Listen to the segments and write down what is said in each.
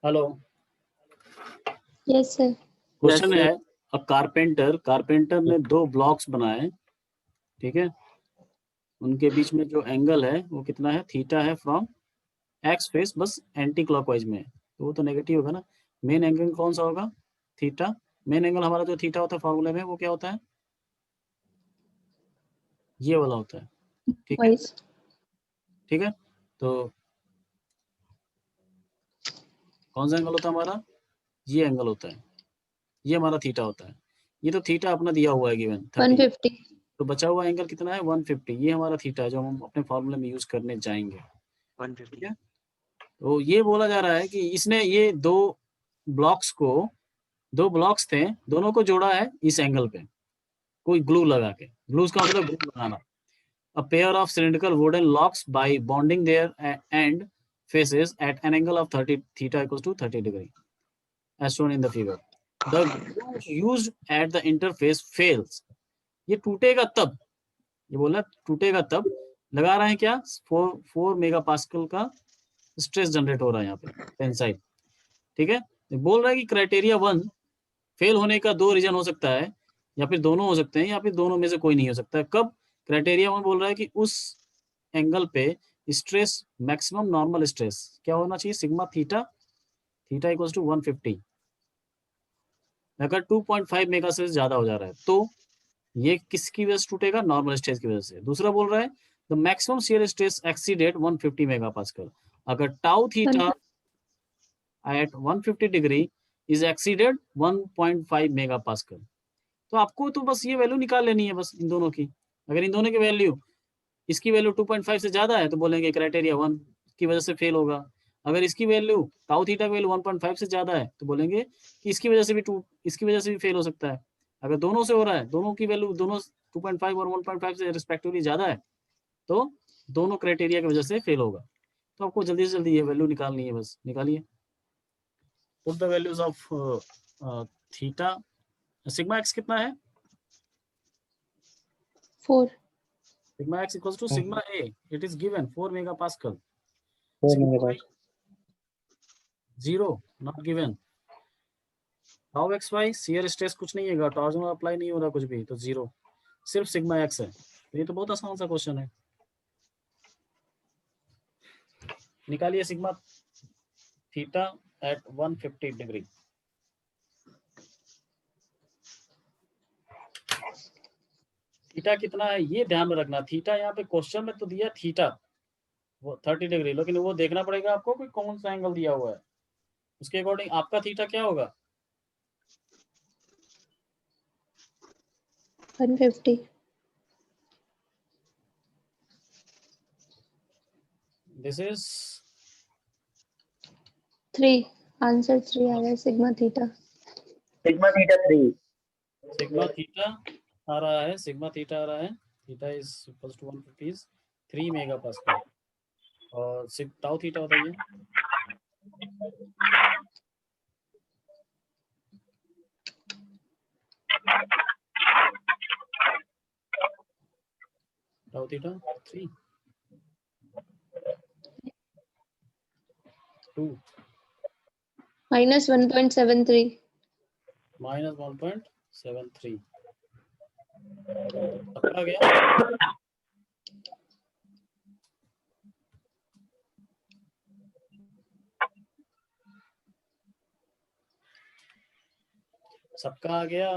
Hello. Yes sir. Question है, अ carpenter ने 2 blocks बनाए, ठीक है। उनके बीच में जो एंगल है वो कितना है, थीटा है, फ्रॉम एक्स फेस, बस एंटी क्लॉकवाइज में है, तो वो तो नेगेटिव होगा ना। मेन एंगल कौन सा होगा, थीटा। मेन एंगल हमारा जो थीटा होता है फॉर्मूले में, वो क्या होता है, ये वाला होता है, ठीक है। ठीक है, तो कौन सा एंगल होता है हमारा, ये एंगल होता है, ये हमारा थीटा होता है। ये तो थीटा अपना दिया हुआ है गिवन 30, 150। तो बचा हुआ एंगल कितना है 150, ये हमारा थीटा है जो हम अपने फॉर्मूले में यूज करने जाएंगे, 150। ठीक है। तो ये बोला जा रहा है कि इसने ये दो ब्लॉक्स थे, दोनों को जोड़ा है इस एंगल पे, कोई ग्लू लगा के। ग्लूज का मतलब ग्लू लगाना। A pair of cylindrical wooden locks by bonding their end faces at an angle of 30 theta equals to 30 degree, as shown in the figure. The glue used at the interface fails. ये टूटेगा तब, ये बोला टूटेगा तब, लगा रहे हैं क्या, 4 मेगा पास्कल का स्ट्रेस जनरेट हो रहा है यहाँ पे, टेंसाइल, ठीक है। बोल रहा है कि क्राइटेरिया 1 फेल होने का 2 रीजन हो सकता है, या फिर दोनों हो सकते हैं, या फिर दोनों में से कोई नहीं हो सकता है। कब, क्राइटेरिया 1 बोल रहा है कि उस एंगल पे स्ट्रेस, मैक्सिमम नॉर्मल स्ट्रेस क्या होना चाहिए, sigma theta, theta equals to 150। अगर 2.5 मेगा से ज्यादा हो जा रहा है तो ये किसकी वजह से टूटेगा, नॉर्मल स्ट्रेस की वजह से। दूसरा बोल रहा है the maximum shear stress exceeded 150 mega pascal, अगर tau theta at 150 degree is exceeded 1.5 mega pascal. तो आपको तो बस ये वैल्यू निकाल लेनी है, बस इन दोनों की। अगर इन दोनों की वैल्यू, इसकी वैल्यू 2.5 से ज्यादा है तो बोलेंगे क्राइटेरिया 1 की वजह से फेल होगा। अगर इसकी वैल्यू, टाउ थीटा की वैल्यू 1.5 से ज्यादा है तो बोलेंगे कि इसकी वजह से भी फेल हो सकता है। अगर दोनों से हो रहा है, दोनों की वैल्यू, दोनों 2.5 और 1.5 से रिस्पेक्टिवली ज्यादा है, तो दोनों क्राइटेरिया की वजह से फेल होगा। तो आपको जल्दी से जल्दी ये वैल्यू निकालनी है, बस निकालिए। Put the values of theta, sigma x कितना है, 4। sigma x equals to sigma a, it is given 4 megapascal. 4 sigma y megapascal. 0 not given. tau xy shear stress कुछ नहीं है, टॉर्जन अप्लाई नहीं हो रहा कुछ भी, तो 0, सिर्फ सिग्मा x है। तो ये तो बहुत आसान सा क्वेश्चन है। निकालिए सिग्मा थीटा एट 150 डिग्री। थीटा कितना है ये ध्यान में रखना। थीटा यहाँ पे क्वेश्चन में तो दिया थीटा वो 30 डिग्री, लेकिन वो देखना पड़ेगा आपको कि कौन सा एंगल दिया हुआ है, उसके अकॉर्डिंग आपका थीटा क्या होगा, 150। This is 3। आंसर 3 आ रहा है, sigma theta. Sigma theta 3। Sigma theta आ रहा है, सिग्मा थीटा आ रहा है, theta is equals to 150 is 3 mega pascal, और टाउ थीटा बताइए। Tau theta 3 2 -1.73। -1.73 पकड़ा गया। सबका आ गया।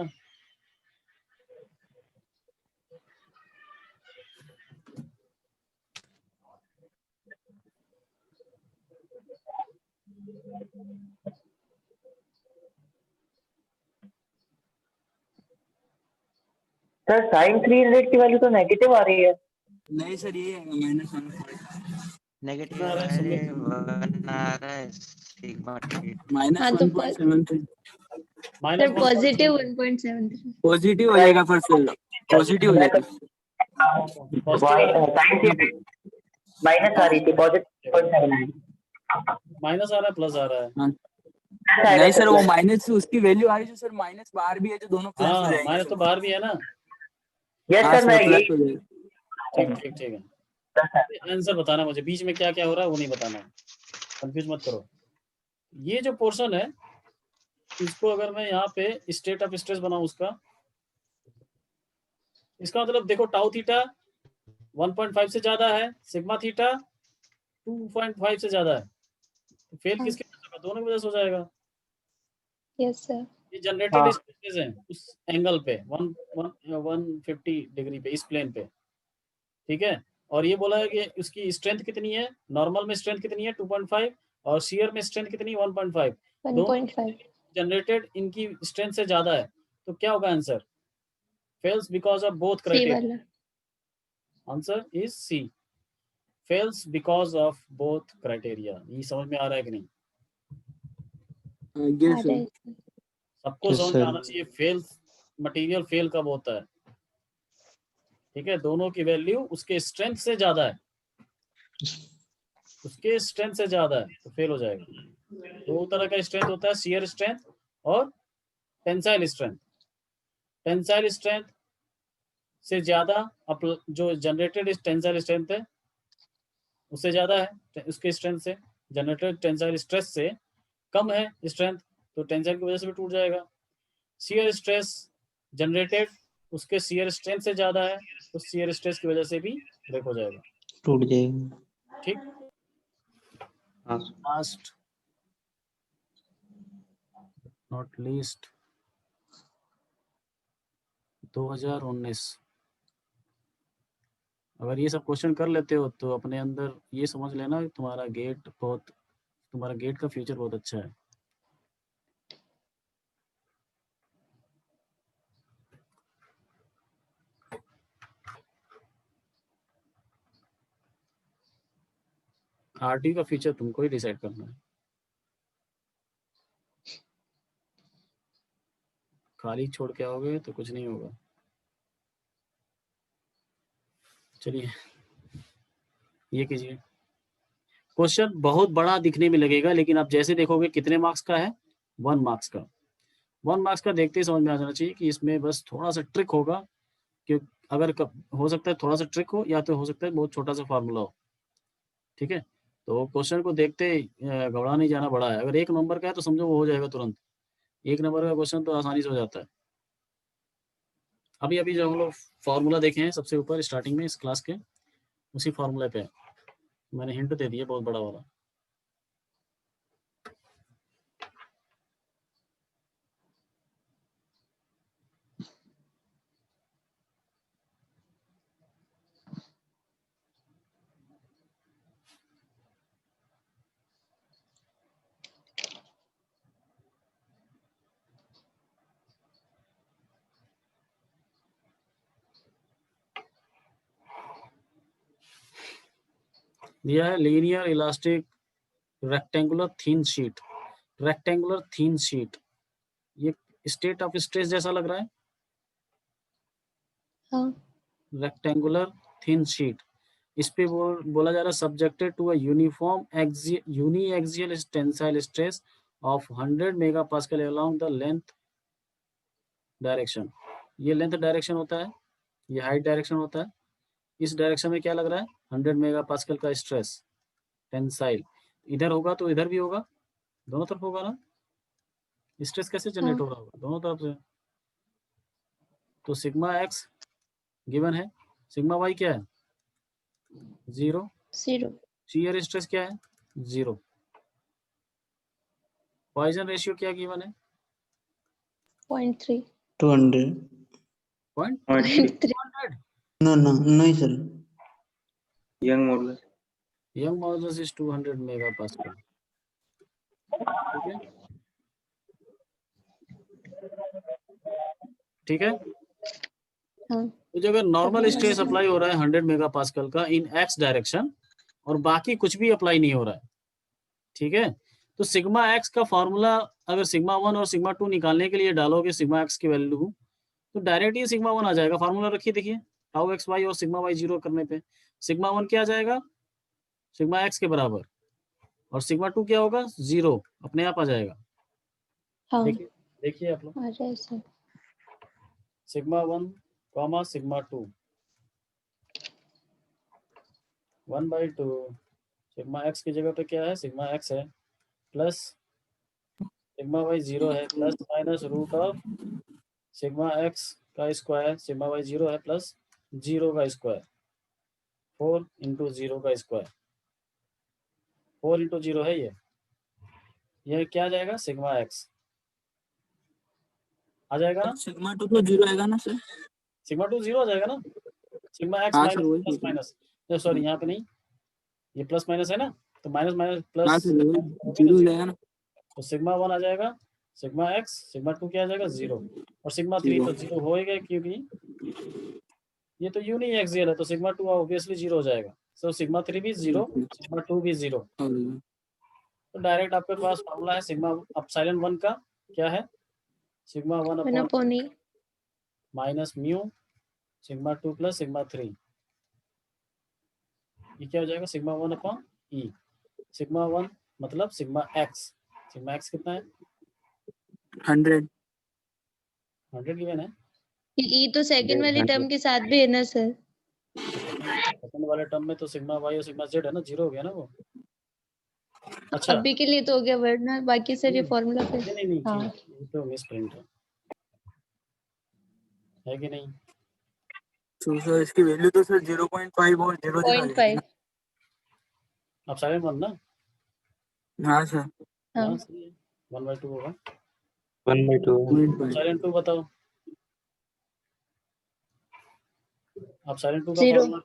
सर sin 300 की वैल्यू तो नेगेटिव आ रही है। नहीं सर, ये नेगेटिव आ रहा है, अरे सबमिट। 1 आ रहा है सिग्मा माइनस हाँ, तो 1.73 सर पॉजिटिव 1.73। पॉजिटिव हो जाएगा, फिर से पॉजिटिव हो जाएगा। sin थीटा माइनस आ रही थी, पॉजिटिव 0.79 माइनस आ रहा है, प्लस आ रहा है। हाँ। नहीं सर, वो माइनस उसकी वैल्यू आ रही है सर, माइनस बाहर भी है, जो दोनों प्लस हो हाँ, जाएंगे। माइनस तो बाहर भी है ना। यस हाँ सर, मैं प्लस यही हो जाएगा। ठीक है। आंसर बताना मुझे, बीच में क्या क्या हो रहा है वो नहीं बताना, कंफ्यूज मत करो। ये जो पोर्शन है इसको अगर मैं यहाँ पे स्टेट ऑफ स्ट्रेस बनाऊं उसका, इसका मतलब देखो टाउ थीटा 1.5 से ज्यादा है, सिग्मा थीटा 2.5 से ज्यादा है, तो फेल हाँ। किसकी वजह से होगा? दोनों की वजह से हो जाएगा। Yes sir. ये जनरेटेड स्ट्रेसेस हैं उस एंगल पे 150 डिग्री पे, इस प्लेन पे, ठीक है। और ये बोला है कि उसकी स्ट्रेंथ कितनी है, नॉर्मल में स्ट्रेंथ कितनी है 2.5 और शियर में स्ट्रेंथ कितनी 1.5, दोनों 1.5 जनरेटेड इनकी स्ट्रेंथ से ज्यादा है, तो क्या होगा answer? Fails because of both C criteria. वाला। Answer is C, fails because of both criteria. ये समझ में आ रहा है कि नहीं? आ yes रहा sir. है sir। सबको Yes, समझ में sir. आना चाहिए फेल, मटेरियल फेल कब होता है, ठीक है। दोनों की वैल्यू उसके स्ट्रेंथ से ज्यादा है, उसके स्ट्रेंथ से ज्यादा है तो फेल हो जाएगा। दो तरह का स्ट्रेंथ होता है, शियर स्ट्रेंथ और टेंसाइल स्ट्रेंथ। टेंसाइल स्ट्रेंथ से ज्यादा जो जनरेटेड टेंसाइल स्ट्रेंथ है उससे ज्यादा है, उसके स्ट्रेंथ से जनरेटेड टेंसाइल स्ट्रेस से कम है स्ट्रेंथ, तो टेंसाइल की वजह से भी टूट जाएगा। शियर स्ट्रेस जनरेटेड उसके शियर स्ट्रेंथ से ज्यादा है, तो शियर स्ट्रेस की वजह से भी ब्रेक हो जाएगा, टूट जाएगा। ठीक। हाँ लास्ट नॉट लीस्ट 2019, अगर ये सब क्वेश्चन कर लेते हो तो अपने अंदर ये समझ लेना कि तुम्हारा गेट का फ्यूचर बहुत अच्छा है। आरटी का फ्यूचर तुमको ही डिसाइड करना है, खाली छोड़ के आओगे तो कुछ नहीं होगा। चलिए ये कीजिए, क्वेश्चन बहुत बड़ा दिखने में लगेगा लेकिन आप जैसे देखोगे कितने मार्क्स का है, 1 मार्क्स का। 1 मार्क्स का देखते ही समझ में आ जाना चाहिए कि इसमें बस थोड़ा सा ट्रिक होगा, कि अगर हो सकता है थोड़ा सा ट्रिक हो या तो हो सकता है बहुत छोटा सा फार्मूला हो, ठीक है। तो क्वेश्चन को देखते ही घबरा नहीं जाना, बड़ा है। अगर 1 नंबर का है तो समझो वो हो जाएगा तुरंत, 1 नंबर का क्वेश्चन तो आसानी से हो जाता है। अभी अभी जो हम लोग फार्मूला देखे हैं सबसे ऊपर स्टार्टिंग में इस क्लास के, उसी फार्मूले पे मैंने हिंट दे दिया बहुत बड़ा वाला। दिया है linear elastic rectangular thin sheet, rectangular thin sheet, ये स्टेट ऑफ स्ट्रेस जैसा लग रहा है, हाँ। Rectangular thin sheet. इस पे बोला जा रहा है subjected to a uniform uniaxial tensile stress of 100 megapascal along the length direction. ये लेंथ डायरेक्शन होता है, ये हाइट डायरेक्शन होता है। इस डायरेक्शन में क्या लग रहा है, 100 मेगापास्कल का स्ट्रेस टेंसाइल, इधर होगा तो इधर भी होगा, दोनों तरफ होगा ना। स्ट्रेस कैसे जनरेट हाँ। हो रहा होगा, दोनों तरफ से। तो सिग्मा एक्स गिवन है, सिग्मा वाई क्या है 0, 0 शियर स्ट्रेस क्या है 0, पॉइजन रेशियो क्या गिवन है 0.3 200. 0.3 No, no, sir. Young model young modulus is 200 megapascal, ठीक है, ठीक है। हाँ। तो जो अगर नॉर्मल अभी स्ट्रेस हम- अप्लाई हो रहा है 100 मेगापास्कल का इन एक्स डायरेक्शन और बाकी कुछ भी अप्लाई नहीं हो रहा है, ठीक है, तो सिग्मा एक्स का फॉर्मूला अगर सिग्मा 1 और सिग्मा 2 निकालने के लिए डालोगे सिग्मा एक्स की वैल्यू, तो डायरेक्ट ही सिग्मा 1 आ जाएगा। फार्मूला रखिए, देखिए टाउ एक्स वाई और सिग्मा वाई 0 करने पे सिग्मा 1 क्या आ जाएगा सिग्मा एक्स के बराबर, और सिग्मा 2 क्या होगा 0, अपने आप आ जाएगा। हाँ। देखिए देखिए आप लोग, आ रहा है sir. Sigma 1 comma sigma 2 1/2 sigma X की जगह पे क्या है सिग्मा एक्स है प्लस सिग्मा वाई 0 है plus minus root of sigma X का स्क्वायर, सिग्मा वाई 0 है प्लस 0 का स्क्वायर, 4 इंटू 0 का स्क्वायर, 4 इंटू 0 है ये क्या आ जाएगा, सिग्मा एक्स आ जाएगा ना, सिग्मा 2 तो 0 आएगा ना सर? सिग्मा 2 0 आ जाएगा ना, सिग्मा एक्स हाँ माइनस सर, वही प्लस पूछ रहा हूँ। माइनस, सॉरी यहाँ पे नहीं, ये प्लस माइनस है ना, तो माइनस माइनस हाँ प्लस सर, वही 0 हो जाएगा ना। तो सिग्मा 1 आ जाएगा, सिग्मा एक्स, सिग्मा 2 क्या आ जाएगा 0, और सिग्मा 3 तो 0 होएगा क्योंकि ये तो यूनि एक्सियल है, तो सिग्मा 2 ऑब्वियसली 0 हो जाएगा। सो सिग्मा 3 भी 0, सिग्मा 2 भी 0। तो डायरेक्ट आपके पास फॉर्मूला है सिग्मा एप्सिलॉन 1 का क्या है, sigma 1 1 upon upon E. Minus mu sigma 2 plus sigma 3, ये क्या हो जाएगा, सिग्मा 1 अपॉन ई। सिग्मा 1 मतलब सिग्मा एक्स कितना है, 100। 100 गिवन है। E तो सेकंड वाली टर्म के साथ भी है ना सर? सेकंड वाले टर्म में तो सिग्मा वाई और सिग्मा जेड है ना, 0 हो गया ना वो। अच्छा अभी के लिए तो हो गया, वरना बाकी सर ये फॉर्मूला पे। नहीं हाँ ठीक, ये तो मिस प्रिंट है कि नहीं। तो सर इसकी वैल्यू तो सर 0.5 और 0 दिखा देगी 0.5। ना। अब सारे 1 ना, हाँ सर, हाँ हाँ सही है, 1/2 होगा। 1/2 0.5 साइलेंट 2 बताओ, अब साइलेंट 2 का 0। फॉर्मूला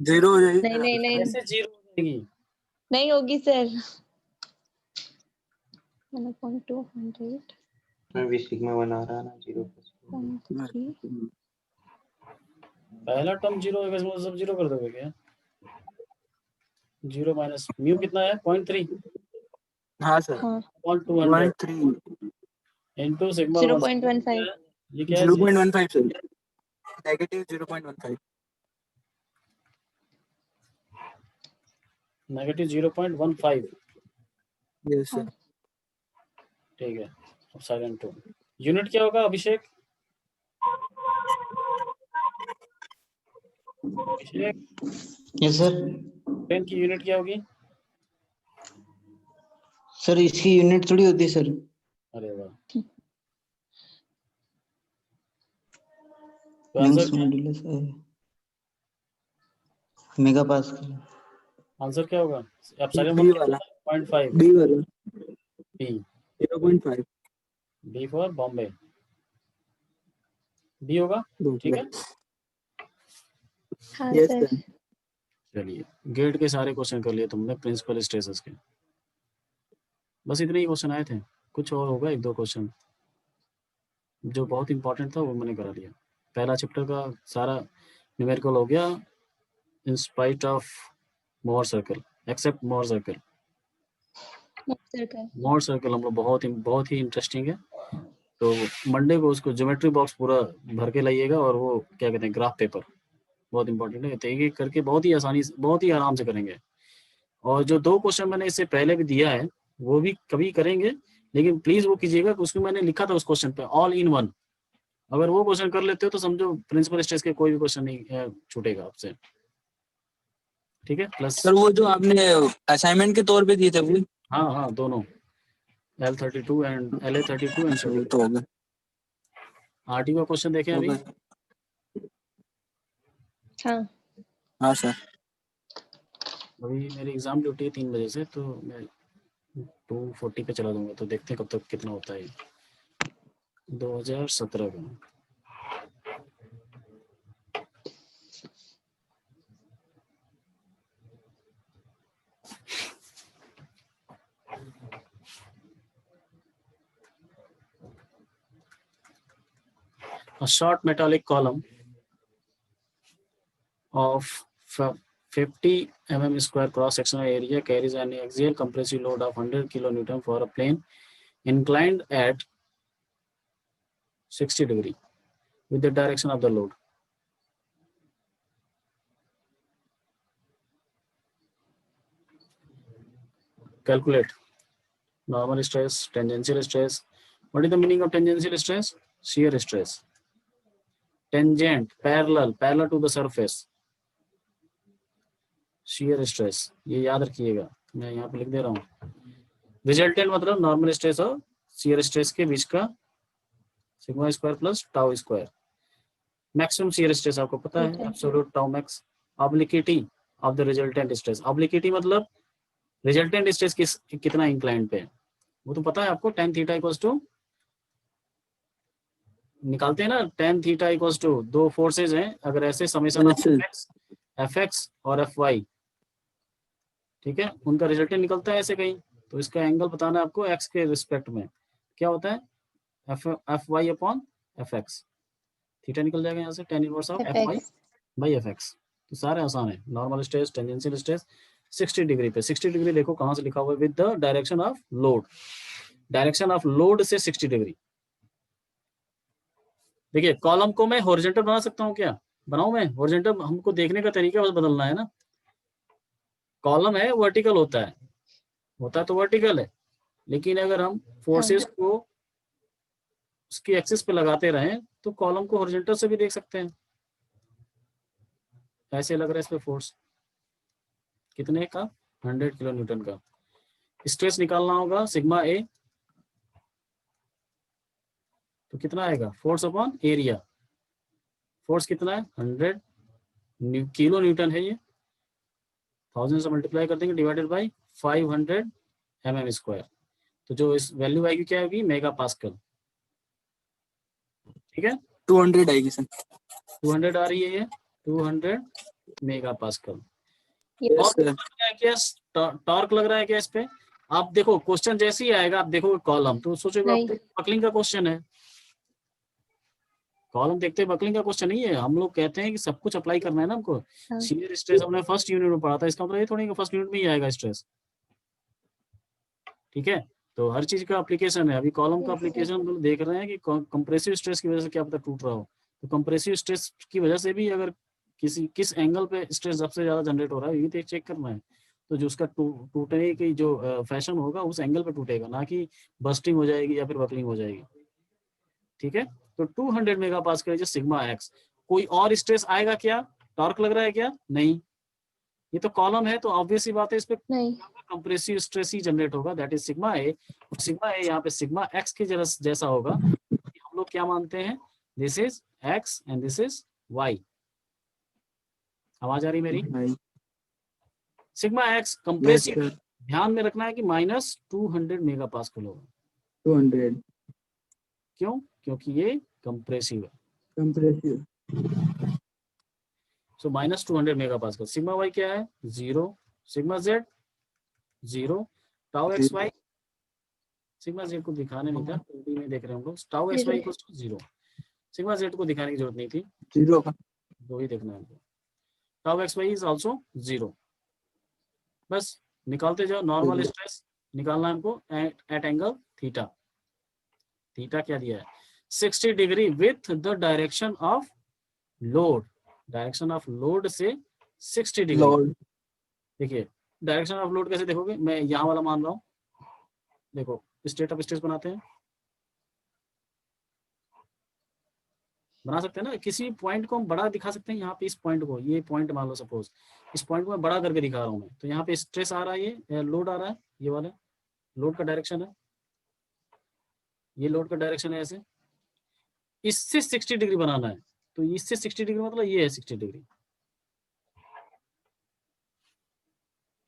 0 हो जाएगी नहीं सर। नहीं नहीं कैसे 0 हो जाएगी, नहीं होगी सर। 1/200 में भी सिग्मा 1 आ रहा है ना 0 0.3 पहला टर्म 0 होगा, इसमें सब 0 कर दोगे क्या, 0 माइनस म्यू कितना है 0.3 हाँ सर, हाँ 200 0.3 इंटू सिग्मा 0.15 ये क्या है 0.15 sir, negative 0.15। Negative 0.15, yes sir. ठीक है। अब साइलेंट 2 यूनिट क्या होगा अभिषेक, यस सर। पेन की यूनिट क्या होगी, सर इसकी यूनिट थोड़ी होती है सर। अरे वाह, तो आंसर क्या है? Mega pascal. आंसर क्या होगा, एप्सिलॉन डी 1 वाला, 0.5 डी वाला B, 0.5। B for Bombay, B होगा, ठीक है। हाँ यस सर। सर। चलिए गेट के सारे क्वेश्चन कर लिए तुमने, प्रिंसिपल स्ट्रेसेस के, बस इतने ही क्वेश्चन आए थे, कुछ और होगा 1-2 क्वेश्चन, जो बहुत इंपॉर्टेंट था वो मैंने करा दिया। पहला चैप्टर का सारा न्यूमेरिकल हो गया, in spite of Mohr circle, except Mohr circle. Mohr circle हम लोग बहुत ही इंटरेस्टिंग है, तो मंडे को उसको ज्योमेट्री बॉक्स पूरा भर के लाइएगा, और वो क्या कहते हैं ग्राफ पेपर बहुत इंपॉर्टेंट है, तो एक करके बहुत ही आसानी से बहुत ही आराम से करेंगे। और जो 2 क्वेश्चन मैंने इससे पहले भी दिया है वो भी कभी करेंगे, लेकिन प्लीज वो कीजिएगा कि उसमें मैंने लिखा था उस क्वेश्चन पे ऑल इन वन, अगर वो क्वेश्चन कर लेते हो तो समझो प्रिंसिपल स्ट्रेस के कोई भी क्वेश्चन नहीं छूटेगा आपसे, ठीक है। प्लस सर वो जो आपने असाइनमेंट के तौर पे दिए थे वो, हाँ दोनों L32 एंड LA32 एंड वो तो होगा। आरटी का क्वेश्चन देखें अभी। हाँ हाँ सर। अभी मेरी एग्जाम ड्यूटी है 3 बजे से, तो मैं 2:40 पे चला दूंगा, तो देखते हैं कब तक कितना होता है 2017 का। A short metallic column of 50 mm square cross sectional area carries an axial compressive load of 100 kN for a plane inclined at 60 degree with the direction of the load. Calculate normal stress, tangential stress. What is the meaning of tangential stress? Shear stress. Tangent, parallel to the surface. Shear stress, ये याद रखिएगा, मैं यहाँ पे लिख दे रहा हूँ। Resultant मतलब नॉर्मल स्ट्रेस और शियर स्ट्रेस के बीच का sigma square plus tau square. Maximum shear stress आपको पता ठीक है, है। Absolute tau max. Obliquity of the resultant stress, obliquity मतलब रिजल्टेंट स्ट्रेस कितना इंक्लाइंड पे है वो तो पता है आपको, tan थीटा इक्वल्स टू, निकालते हैं ना, tan थीटा इक्वल्स टू, दो फोर्सेज हैं अगर ऐसे, समेशन ऑफ एफ एक्स और एफ वाई, ठीक है, उनका रिजल्टेंट निकलता है ऐसे कहीं, तो इसका एंगल बताना है आपको एक्स के रिस्पेक्ट में क्या होता है, F Y upon F X, theta निकल जाएगा यहाँ से, tan inverse of F Y FX by F X. तो सारे आसान है, normal stress, tangential stress 60 degree पे, 60 डिग्री देखो कहाँ से लिखा हुआ है, with the direction of load, direction of load से 60 डिग्री। देखिए कॉलम को मैं हॉरिजॉन्टल बना सकता हूँ क्या, बनाऊं मैं हॉरिजॉन्टल, हमको देखने का तरीका बस बदलना है ना। कॉलम है वर्टिकल होता है तो वर्टिकल है, लेकिन अगर हम फोर्सेस को उसकी एक्सिस पे लगाते रहें तो कॉलम को हॉरिजॉन्टल से भी देख सकते हैं। ऐसे लग रहा है इस पे फोर्स कितने का, 100 किलो न्यूटन का। स्ट्रेस निकालना होगा सिग्मा ए, तो कितना आएगा, फोर्स अपॉन एरिया, फोर्स कितना है 100 किलो न्यूटन है, ये 1000 से मल्टीप्लाई कर देंगे, डिवाइडेड बाई 500 mm स्क्वायर, तो जो इस वैल्यू आएगी क्या आएगी, मेगा पास्कल, ठीक है, 200 आएगी सर। 200 आ रही है ये, 200 मेगा पास्कल। Yes, और sir. क्या टॉर्क लग रहा है क्या इस पे, आप देखो क्वेश्चन जैसे ही आएगा आप देखोगे कॉलम तो सोचोगे नहीं। आप बकलिंग का क्वेश्चन है, कॉलम देखते बकलिंग का क्वेश्चन नहीं है, हम लोग कहते हैं कि सब कुछ अप्लाई करना है ना हमको। हाँ। शियर स्ट्रेस हमने फर्स्ट यूनिट में पढ़ा था, इसका मतलब ये थोड़ी फर्स्ट यूनिट में ही आएगा स्ट्रेस, ठीक है, तो हर चीज का एप्लीकेशन है। अभी कॉलम का Yes, sir. एप्लीकेशन हम लोग देख रहे हैं कि कंप्रेसिव स्ट्रेस की वजह से क्या पता टूट रहा हो, तो कंप्रेसिव स्ट्रेस की वजह से भी अगर किस एंगल पे स्ट्रेस सबसे ज्यादा जनरेट हो रहा है ये तो चेक करना है, तो जो उसका टूटने की जो फैशन होगा उस एंगल पे टूटेगा, ना कि बस्टिंग हो जाएगी या फिर बकलिंग हो जाएगी, ठीक है। तो 200 मेगा पास्कल सिग्मा एक्स। कोई और स्ट्रेस आएगा क्या, टॉर्क लग रहा है क्या, नहीं, ये तो कॉलम है तो ऑब्वियस सी बात है इस पे नहीं। कंप्रेसिव स्ट्रेस ही जनरेट होगा, दैट इज सिग्मा ए। और सिग्मा ए यहाँ पे सिग्मा एक्स के जैसा होगा, हम लोग क्या मानते हैं, this is X and this is Y. आवाज आ रही मेरी, सिग्मा एक्स कंप्रेसिव, ध्यान में रखना है कि माइनस 200 मेगा पास्कल होगा, 200 क्यों, क्योंकि ये कंप्रेसिव है, compressive. So minus 200 mega pascal. Sigma Y क्या है 0, sigma Z 0, tau X Y, sigma Z को दिखाने नहीं था, में देख रहे हैं हम लोग, tau X Y equals to 0, sigma Z को दिखाने की जरूरत नहीं थी, 0 का दो ही देखना है हमको, tau X Y is also 0, बस निकालते जाओ। नॉर्मल स्ट्रेस निकालना है हमको एट एंगल थीटा, थीटा क्या दिया है 60 degree with the direction of load, direction of load से 60 डिग्री। लोड देखिए डायरेक्शन ऑफ लोड कैसे देखोगे, मैं यहाँ वाला मान रहा हूँ, देखो स्टेट ऑफ स्ट्रेस बनाते हैं, बना सकते हैं ना, किसी पॉइंट को हम बड़ा दिखा सकते हैं, यहाँ पे इस पॉइंट को, ये पॉइंट मान लो सपोज, इस पॉइंट को मैं बड़ा करके दिखा रहा हूँ मैं, तो यहाँ पे स्ट्रेस आ रहा है, ये लोड आ रहा है, ये वाला लोड का डायरेक्शन है, ये लोड का डायरेक्शन है ऐसे, इससे 60 डिग्री बनाना है, तो इससे 60 डिग्री मतलब ये है 60 डिग्री,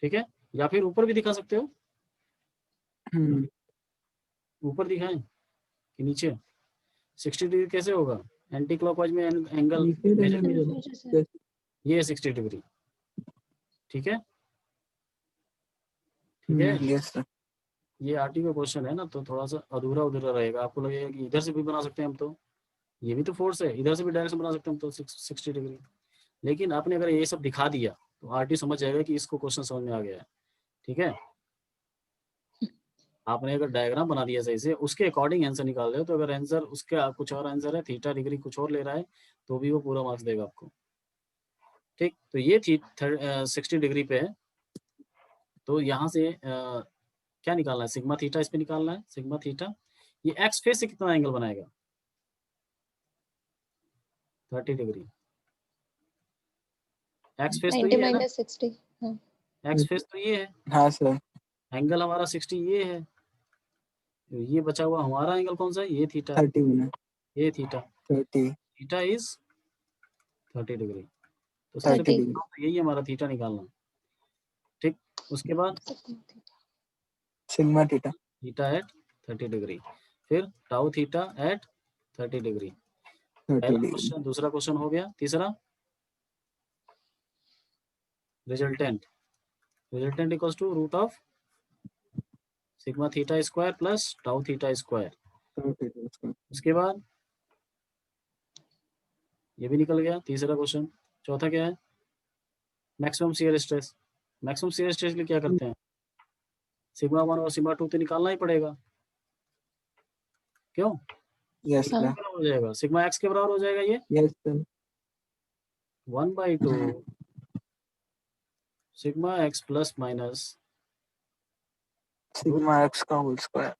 ठीक है, या फिर ऊपर भी दिखा सकते हो, ऊपर दिखाएं कि नीचे, 60 डिग्री कैसे होगा, एंटी क्लॉकवाइज में एंगल ये 60 डिग्री, ठीक है, ठीक है। Yes sir. ये आरटी का क्वेश्चन है ना, तो थोड़ा सा अधूरा रहेगा, आपको लगेगा कि इधर से भी बना सकते हैं हम, तो ये भी तो फोर्स है, इधर से भी डायरेक्शन बना सकते हैं हम तो 60 डिग्री, लेकिन आपने अगर ये सब दिखा दिया तो आरटी समझ जाएगा कि इसको क्वेश्चन समझ में आ गया है, ठीक है। आपने अगर डायग्राम बना दिया सही से, उसके अकॉर्डिंग आंसर निकाल रहे हो, तो अगर आंसर उसका कुछ और आंसर है, थीटा डिग्री कुछ और ले रहा है, तो भी वो पूरा मार्क्स देगा आपको, ठीक। तो ये थी 60 डिग्री पे है, तो यहाँ से क्या निकालना है, सिग्मा थीटा इस पे निकालना है, सिग्मा थीटा, ये एक्स फेस से कितना एंगल बनाएगा 30 डिग्री, एक्स फेस तो 90 ये है ना, minus 60. हाँ. एक्स फेस तो ये है, हाँ सर। एंगल हमारा 60 ये है, ये बचा हुआ हमारा एंगल कौन सा है? ये थीटा है, 30 बना ये थीटा, 30 थीटा इज 30 डिग्री। तो सबसे 30 पहले डिग्री तो यही हमारा थीटा निकालना, ठीक। उसके बाद sigma theta theta at 30 degree, फिर टाउ थीटा एट 30 डिग्री। 30 पहला डिग्री क्वेश्चन, दूसरा क्वेश्चन हो गया। तीसरा resultant, resultant equals to root of sigma theta square plus tau theta square. उसके बाद ये भी निकल गया तीसरा क्वेश्चन। चौथा क्या है? Maximum shear stress. Maximum shear stress के लिए क्या करते हैं? सिग्मा 1 और सिग्मा 2 तो निकालना ही पड़ेगा, क्यों? यस सर बराबर हो जाएगा, सिग्मा एक्स के बराबर हो जाएगा ये yes sir 1/2 sigma X plus minus sigma X का होल स्क्वायर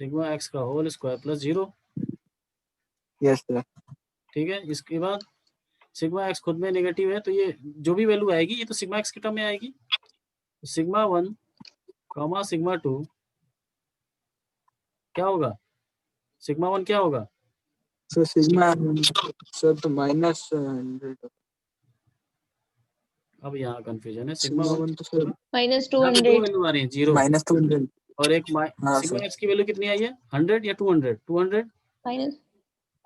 सिग्मा एक्स का whole square plus 0। Yes sir ठीक है, इसके बाद सिग्मा एक्स खुद में नेगेटिव है, तो ये जो भी वैल्यू आएगी ये तो सिग्मा एक्स के टर्म में आएगी। सिग्मा 1 कॉमा सिग्मा 2 क्या होगा? सिग्मा 1 क्या होगा? सर सिग्मा सर तो माइनस 100 अब यहाँ कंफ्यूजन है। सिग्मा सिग्मा 1 1 तो सर माइनस यहाँ पे 200 दो वैल्यू आ रही है, 0 माइनस 200 और एक हाँ सिग्मा सर एक्स की वैल्यू कितनी आई है? 100 या 200? 200 माइनस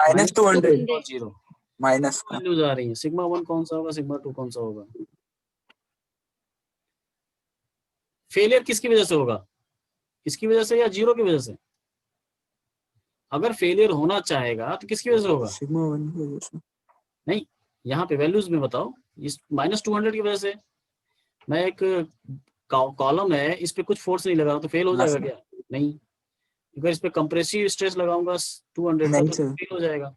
माइनस 200 200 0 माइनस का वैल्यूज आ रही है। सिग्मा 1 कौन सा होगा, सिग्मा 2 कौन सा होगा? फेलियर किसकी वजह से होगा? इसकी वजह से या 0 की वजह से? अगर फेलियर होना चाहेगा तो किसकी वजह से होगा? सिग्मा 1 की वजह से नहीं, यहाँ पे वैल्यूज में बताओ। इस -200 की वजह से मैं एक कॉलम है, इस पे कुछ फोर्स नहीं लगा रहा तो फेल हो हाँ जाएगा सर क्या? नहीं। अगर इस पे कंप्रेसिव स्ट्रेस लगाऊंगा 200 का नहीं तो सर फेल हो जाएगा।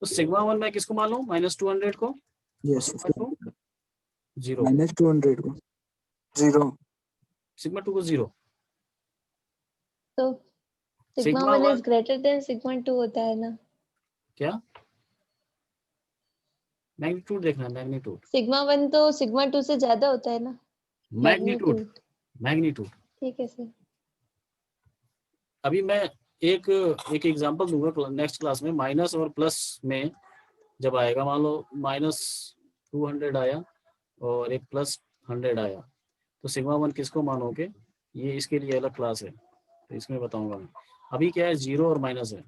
तो सिग्मा 1 मैं किसको मान लूं? -200 को, और यस सिग्मा 2 0 को। माइनस 200 को 0 सिग्मा 2 को 0। तो sigma sigma 1 1 is greater than sigma 2 होता है ना? क्या? मैग्नीट्यूड देखना है, मैग्नीट्यूड, सिग्मा 1 तो सिग्मा 2 से ज्यादा होता है ना? Magnitude, magnitude. मैग्नीट्यूड। ठीक है सर। अभी मैं एक एक एग्जांपल दूंगा नेक्स्ट क्लास में। माइनस और प्लस में जब आएगा, मान लो -200 आया और एक +100 आया, तो सिग्मा 1 किसको मानोगे? ये इसके लिए अलग क्लास है, तो इसमें बताऊंगा मैं। अभी क्या है, 0 और माइनस है,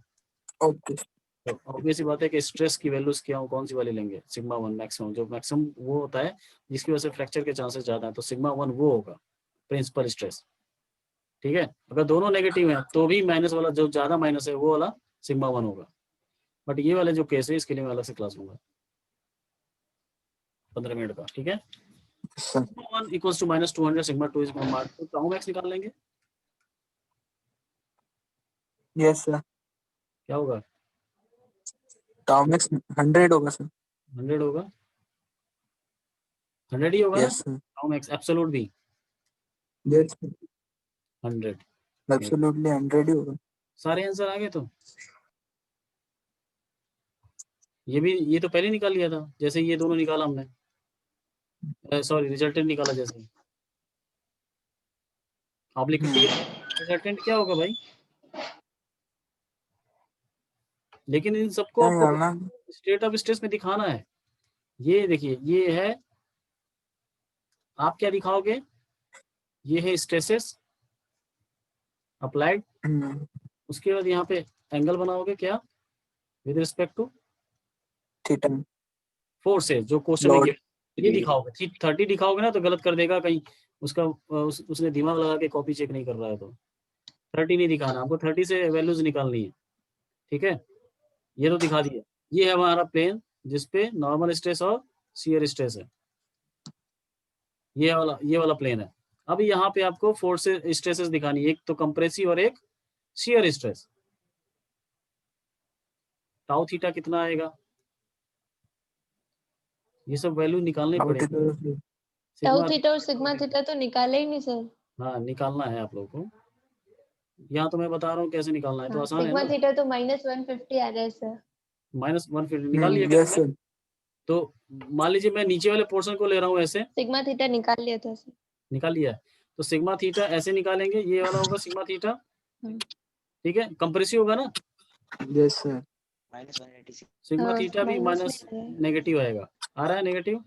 ओके तो ऑब्वियस सी बात है कि स्ट्रेस की वैल्यूज क्या हो, कौन सी वाली लेंगे? सिग्मा 1 मैक्सिमम, जो मैक्सिमम वो होता है जिसकी वजह से फ्रैक्चर के चांसेस ज्यादा है, तो सिग्मा 1 वो होगा प्रिंसिपल स्ट्रेस। ठीक है, अगर दोनों नेगेटिव हैं तो भी माइनस वाला, जो ज्यादा माइनस है वो वाला सिग्मा 1 होगा। बट ये वाले जो केस है इसके लिए मैं अलग से क्लास लूंगा 15 मिनट का। ठीक है, sir sigma 1 equals to -200 sigma 2 is mark, तो टाउ मैक्स निकाल लेंगे। यस सर क्या होगा? टाउ मैक्स 100 होगा सर 100 होगा, 100 ही होगा ना? Yes sir tau max absolute भी यस 100। एब्सोल्युटली 100 ही होगा सारे आंसर आ गए। तो ये भी, ये तो पहले निकाल लिया था, जैसे ये दोनों निकाला हमने, सॉरी रिजल्टेंट निकाला जैसे। ऑब्लिक्विटी रिजल्टेंट क्या होगा भाई? लेकिन इन सबको क्या आपको करना स्टेट ऑफ स्ट्रेस में दिखाना है। ये देखिए, ये है, आप क्या दिखाओगे? ये है स्ट्रेसेस अप्लाइड, उसके बाद यहाँ पे एंगल बनाओगे क्या with respect to theta forces जो क्वेश्चन में लोड गिवन। ये दिखाओगे, 30 दिखाओगे ना तो गलत कर देगा कहीं, उसका उसने दिमाग लगा के कॉपी चेक नहीं कर रहा है, तो 30 नहीं दिखाना आपको, 30 से वैल्यूज निकालनी है। ठीक है, ये तो दिखा दिया। ये है हमारा प्लेन जिसपे नॉर्मल स्ट्रेस और शियर स्ट्रेस है, ये वाला प्लेन है। अब यहाँ पे आपको फोर्सेस स्ट्रेसेस दिखानी है, एक तो कंप्रेसिव और एक शियर स्ट्रेस। टाउ थीटा कितना आएगा, ये सब वैल्यू निकालने पड़ेंगे। टाउ सिग्मा, थीटा और सिग्मा थीटा तो निकाले ही नहीं सर। हाँ निकालना है आप लोगों को, यहाँ तो मैं बता रहा हूँ कैसे निकालना है, तो आसान है सिग्मा ना। थीटा तो -150 आ रहा है सर। -150 निकाल लिया क्या यस तुमने? सर तो मान लीजिए मैं नीचे वाले पोर्शन को ले रहा हूँ, ऐसे सिग्मा थीटा निकाल लिया था सर। निकाल लिया है, तो सिग्मा थीटा ऐसे निकालेंगे, ये वाला होगा सिग्मा थीटा। ठीक है, कंप्रेसिव होगा ना, यस सर। -186 सिग्मा हाँ, थीटा भी minus माइनस में आ रहा है। नेगेटिव आएगा, आ रहा है नेगेटिव,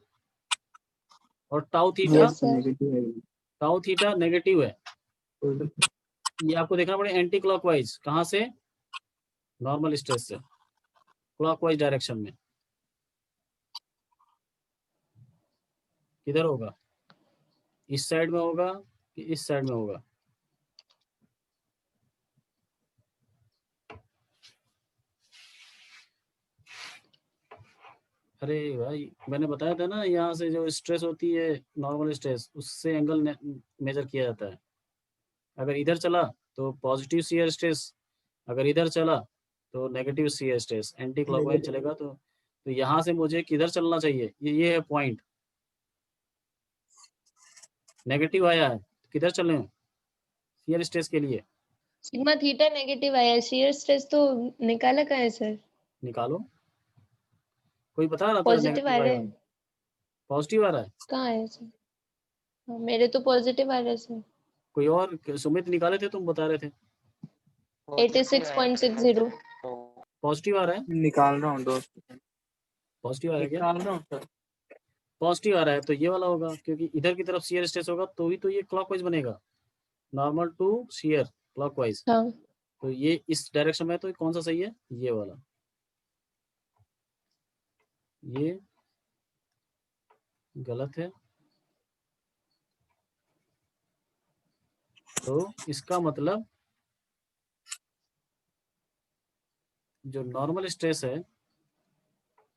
और tau theta, Yes, sir. Negative है। टाउ थीटा नेगेटिव है, ये आपको देखना पड़ेगा एंटी क्लॉकवाइज, कहाँ से, नॉर्मल स्ट्रेस से क्लॉकवाइज डायरेक्शन में, किधर होगा, इस साइड में होगा कि इस साइड में होगा, अरे भाई मैंने बताया था ना, यहाँ से जो स्ट्रेस होती है नॉर्मल स्ट्रेस, उससे एंगल मेजर किया जाता है। अगर इधर चला तो पॉजिटिव शियर स्ट्रेस, अगर इधर चला तो negative shear stress, anti clockwise चलेगा तो यहाँ से मुझे किधर चलना चाहिए, ये है पॉइंट, नेगेटिव आया है, किधर चले शियर स्ट्रेस के लिए, सिग्मा थीटा नेगेटिव आया, shear stress तो निकाला कहाँ है सर? निकालो, कोई बता रहा था पॉजिटिव आ नेगेटिव रहा आएगा, है, पॉजिटिव आ रहा है, कहाँ है सर? हाँ, मेरे तो पॉजिटिव आ रहा है सर। कोई और, सुमित निकाले थे, तुम बता रहे थे 86.60। पॉजिटिव आ रहा है, निकाल रहा हूँ दोस्त, पॉजिटिव आ रहा है क्या, निकाल रहा हूँ सर। पॉजिटिव आ रहा है तो ये वाला होगा, क्योंकि इधर की तरफ शियर स्ट्रेस होगा तो ही तो ये क्लॉकवाइज बनेगा, नॉर्मल टू शियर क्लॉकवाइज, हाँ, तो ये इस डायरेक्शन में है, तो कौन सा सही है, ये वाला, ये गलत है, तो इसका मतलब जो नॉर्मल स्ट्रेस है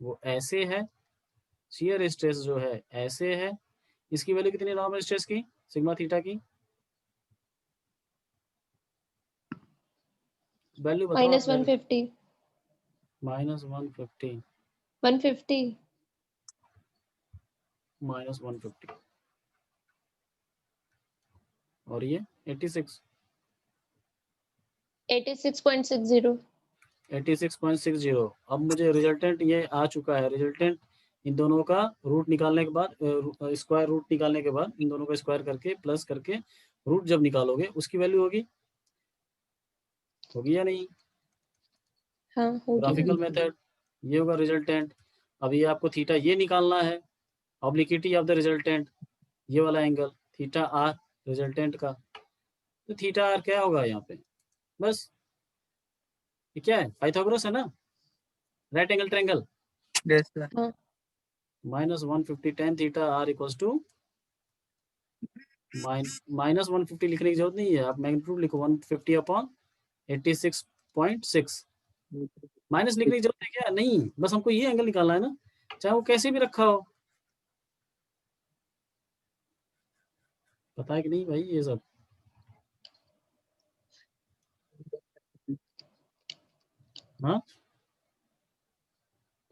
वो ऐसे है, शियर स्ट्रेस जो है ऐसे है, इसकी वैल्यू कितनी है नॉर्मल स्ट्रेस की, सिग्मा थीटा की वैल्यू बताओ आप, -150, -150, 150, -150, और ये 86, 86.60। 86.60। अब मुझे रिजल्टेंट ये आ चुका है, रिजल्टेंट इन दोनों का रूट निकालने के बाद, स्क्वायर रूट निकालने के बाद इन दोनों का स्क्वायर करके प्लस करके रूट जब निकालोगे उसकी वैल्यू होगी, होगी या नहीं, हाँ, होगी। ग्राफिकल मेथड, ये होगा रिजल्टेंट। अब ये आपको थीटा ये निकालना है, ऑब्लिक्विटी ऑफ द रिजल्टेंट, ये वाला एंगल थीटा आर रिजल्टेंट का, तो थीटा आर क्या होगा यहाँ पे, बस ये क्या है, पाइथागोरस है ना, right angle triangle, yes sir. हाँ, -150 tan theta R equals to -150 लिखने की जरूरत नहीं है, आप मैग्नीट्यूड लिखो 150 अपॉन 86.6, माइनस लिखने की जरूरत है क्या, नहीं, बस हमको ये एंगल निकालना है ना, चाहे वो कैसे भी रखा हो, पता है कि नहीं भाई ये सब, हाँ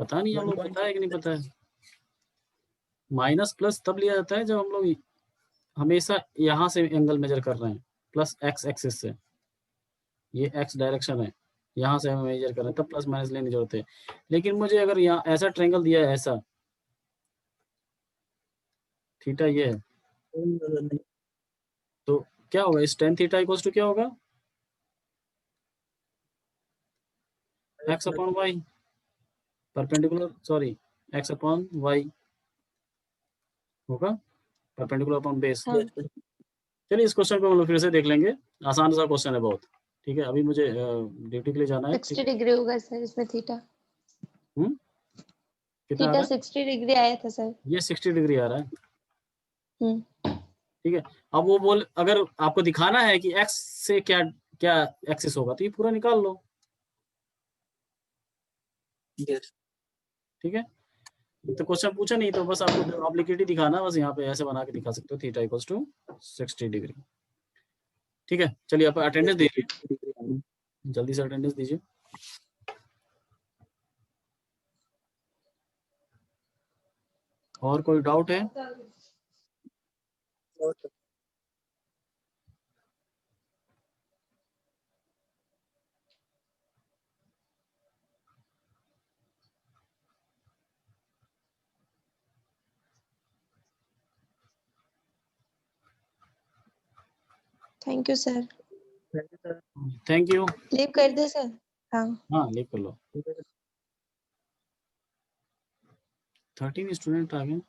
पता नहीं, हम लोग पता है कि नहीं पता है, माइनस प्लस तब लिया जाता है जब हम लोग हमेशा यहाँ से एंगल मेजर कर रहे हैं, प्लस एक्स एक्सिस से, ये एक्स डायरेक्शन है, यहाँ से हम मेजर कर रहे हैं, तब प्लस माइनस लेने की जरूरत है, लेकिन मुझे अगर यहाँ ऐसा ट्रायंगल दिया है, ऐसा थीटा ये है, तो क्या होगा, इस tan थीटा इक्वल्स टू क्या होगा, X upon Y, perpendicular, sorry X upon Y होगा, परपेंडिकुलर अपॉन बेस। हाँ, चलिए इस क्वेश्चन को हम लोग फिर से देख लेंगे, आसान सा क्वेश्चन है बहुत, ठीक है, अभी मुझे ड्यूटी के लिए जाना है, 60 डिग्री होगा सर इसमें थीटा। कितना आ थीटा रहा है, 60 डिग्री आया था सर। ये 60 डिग्री आ रहा है, हम्म, ठीक है। अब वो बोल, अगर आपको दिखाना है कि एक्स से क्या क्या एक्सिस होगा तो ये पूरा निकाल लो, यस। ठीक है, तो क्वेश्चन पूछा नहीं तो बस आपको ऑब्लिक्विटी दिखाना, बस यहाँ पे ऐसे बना के दिखा सकते हो, थीटा इक्वल्स टू 60 डिग्री, ठीक है। चलिए आप अटेंडेंस दीजिए, जल्दी से अटेंडेंस दीजिए। और कोई डाउट है, thank you sir. Thank you. Leave कर दे सर। हाँ हाँ लीव कर लो। 13 स्टूडेंट आ गए।